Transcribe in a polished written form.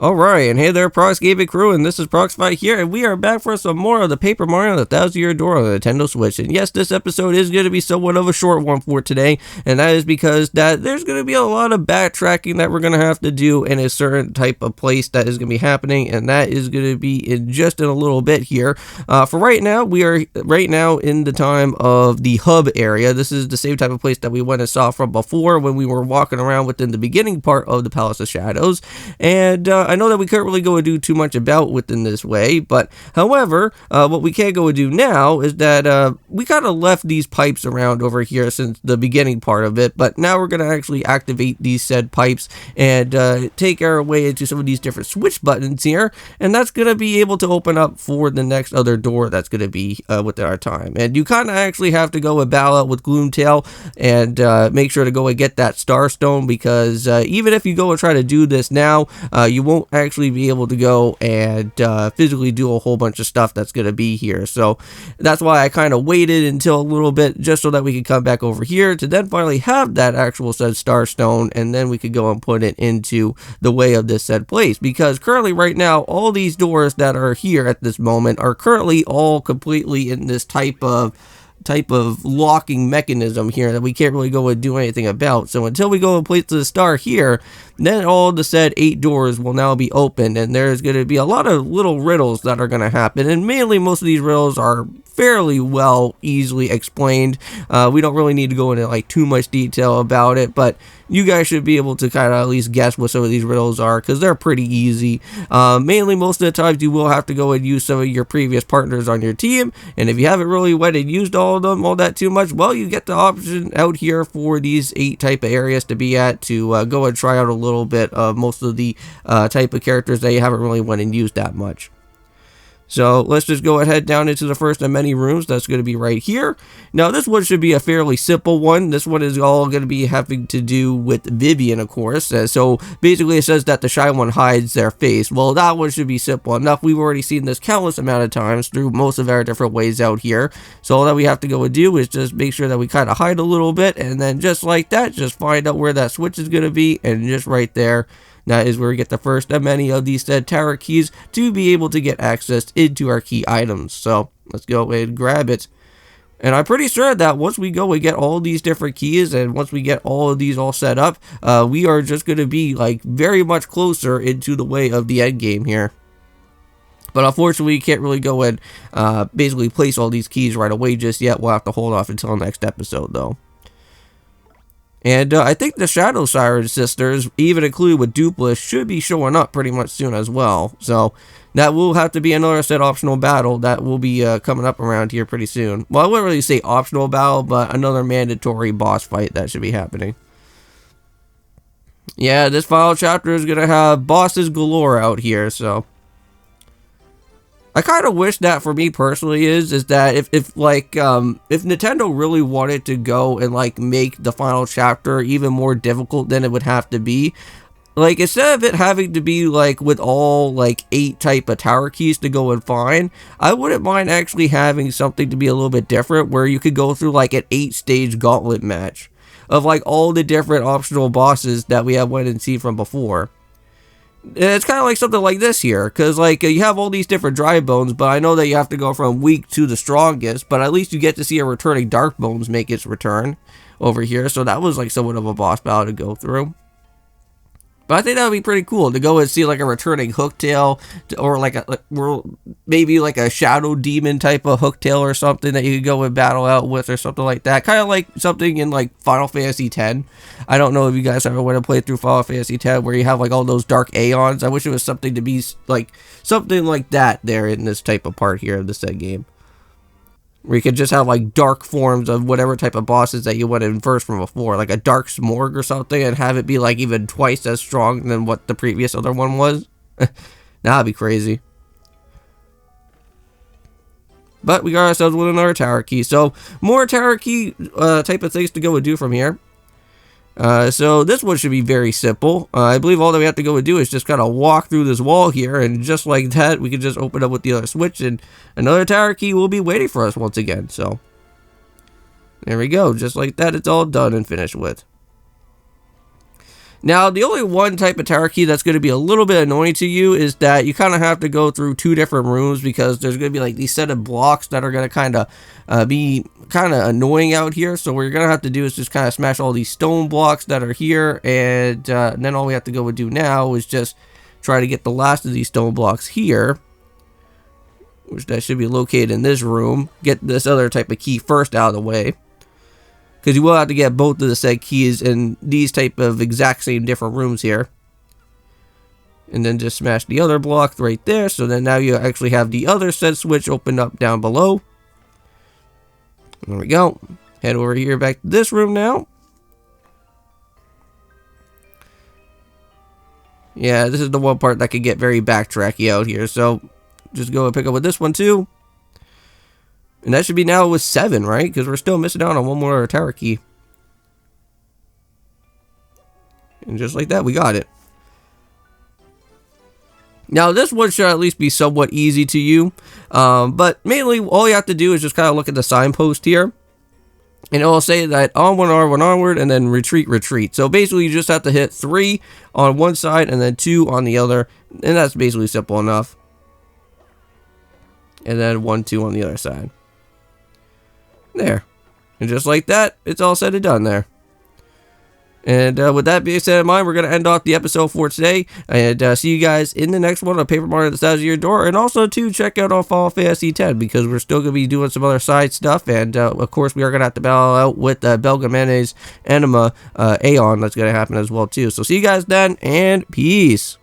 Alright, and hey there, Prox Gaming Crew, and this is Proxify here, and we are back for some more of the Paper Mario The 1000-Year Door on the Nintendo Switch. And yes, this episode is going to be somewhat of a short one for today, and that is because there's going to be a lot of backtracking that we're going to have to do in a certain type of place that is going to be happening, and that is going to be in a little bit here. For right now, we are in the time of the hub area. This is the same type of place that we went and saw from before when we were walking around within the beginning part of the Palace of Shadows, and I know that we can't really go and do too much about within this way, but however, what we can go and do now is that we kind of left these pipes around over here since the beginning part of it, but now we're going to actually activate these said pipes and take our way into some of these different switch buttons here, and that's going to be able to open up for the next other door that's going to be within our time. And you kind of actually have to go and battle out with Gloomtail and make sure to go and get that Star Stone, because even if you go and try to do this now, you won't actually be able to go and physically do a whole bunch of stuff that's going to be here. So that's why I kind of waited until a little bit just so that we could come back over here to then finally have that actual said Star Stone, and then we could go and put it into the way of this said place, because currently right now all these doors that are here at this moment are currently all completely in this type of locking mechanism here that we can't really go and do anything about. So until we go and place the star here, then all the said 8 doors will now be opened, and there's going to be a lot of little riddles that are going to happen, and mainly most of these riddles are fairly well easily explained. We don't really need to go into like too much detail about it, but you guys should be able to kind of at least guess what some of these riddles are, because they're pretty easy. Mainly most of the times you will have to go and use some of your previous partners on your team, and if you haven't really went and used all of them all that too much, well, you get the option out here for these 8 type of areas to be at to go and try out a little bit of most of the type of characters that you haven't really went and used that much. So let's just go ahead down into the first of many rooms. That's going to be right here. Now this one should be a fairly simple one. This one is all going to be having to do with Vivian, of course. So basically it says that the shy one hides their face. Well, that one should be simple enough. We've already seen this countless amount of times through most of our different ways out here. So all that we have to go and do is just make sure that we kind of hide a little bit, and then just like that, just find out where that switch is going to be, and just right there, that is where we get the first of many of these said tower keys to be able to get access into our key items. So let's go and grab it. And I'm pretty sure that once we go and get all these different keys, and once we get all of these all set up, we are just going to be like very much closer into the way of the end game here. But unfortunately, we can't really go and basically place all these keys right away just yet. We'll have to hold off until next episode though. And I think the Shadow Siren sisters, even included with Duplis, should be showing up pretty much soon as well. So that will have to be another set optional battle that will be coming up around here pretty soon. Well, I wouldn't really say optional battle, but another mandatory boss fight that should be happening. Yeah, this final chapter is going to have bosses galore out here, so I kind of wish that for me personally is that if Nintendo really wanted to go and like make the final chapter even more difficult than it would have to be, like instead of it having to be like with all like 8 type of tower keys to go and find, I wouldn't mind actually having something to be a little bit different where you could go through like an 8-stage gauntlet match of like all the different optional bosses that we have went and seen from before. It's kind of like something like this here, because like you have all these different dry bones, but I know that you have to go from weak to the strongest, but at least you get to see a returning dark bones make its return over here, so that was like somewhat of a boss battle to go through. But I think that would be pretty cool to go and see like a returning Hooktail, or like maybe like a Shadow Demon type of Hooktail or something that you could go and battle out with, or something like that. Kind of like something in like Final Fantasy X. I don't know if you guys ever went to play through Final Fantasy X where you have like all those dark Aeons. I wish it was something to be like something like that there in this type of part here of this game, where you could just have like dark forms of whatever type of bosses that you went in first from before, like a dark Smorg or something, and have it be like even twice as strong than what the previous other one was. That'd be crazy. But we got ourselves with another tower key, so more tower key type of things to go and do from here. So this one should be very simple. I believe all that we have to go and do is just kind of walk through this wall here, and just like that, we can just open up with the other switch, and another tower key will be waiting for us once again. So there we go. Just like that, it's all done and finished with. Now, the only one type of tower key that's going to be a little bit annoying to you is that you kind of have to go through 2 different rooms, because there's going to be like these set of blocks that are going to kind of be kind of annoying out here. So what you're going to have to do is just kind of smash all these stone blocks that are here, and then all we have to go and do now is just try to get the last of these stone blocks here, which that should be located in this room. Get this other type of key first out of the way, because you will have to get both of the said keys in these type of exact same different rooms here. And then just smash the other block right there. So then now you actually have the other said switch opened up down below. There we go. Head over here back to this room now. Yeah, this is the one part that could get very backtracky out here. So just go and pick up with this one too. And that should be now with 7, right? Because we're still missing out on one more tower key. And just like that, we got it. Now, this one should at least be somewhat easy to you. But mainly, all you have to do is just kind of look at the signpost here. And it will say that onward, onward, and then retreat, retreat. So basically, you just have to hit 3 on one side and then 2 on the other. And that's basically simple enough. And then 1, 2 on the other side. There. And just like that, it's all said and done there. And with that being said in mind, we're going to end off the episode for today. And see you guys in the next one on Paper Mario The Thousand Year Door. And also, to check out on Final Fantasy X, because we're still going to be doing some other side stuff. And, of course, we are going to have to battle out with Belgamene's Anima Aeon. That's going to happen as well, too. So see you guys then, and peace.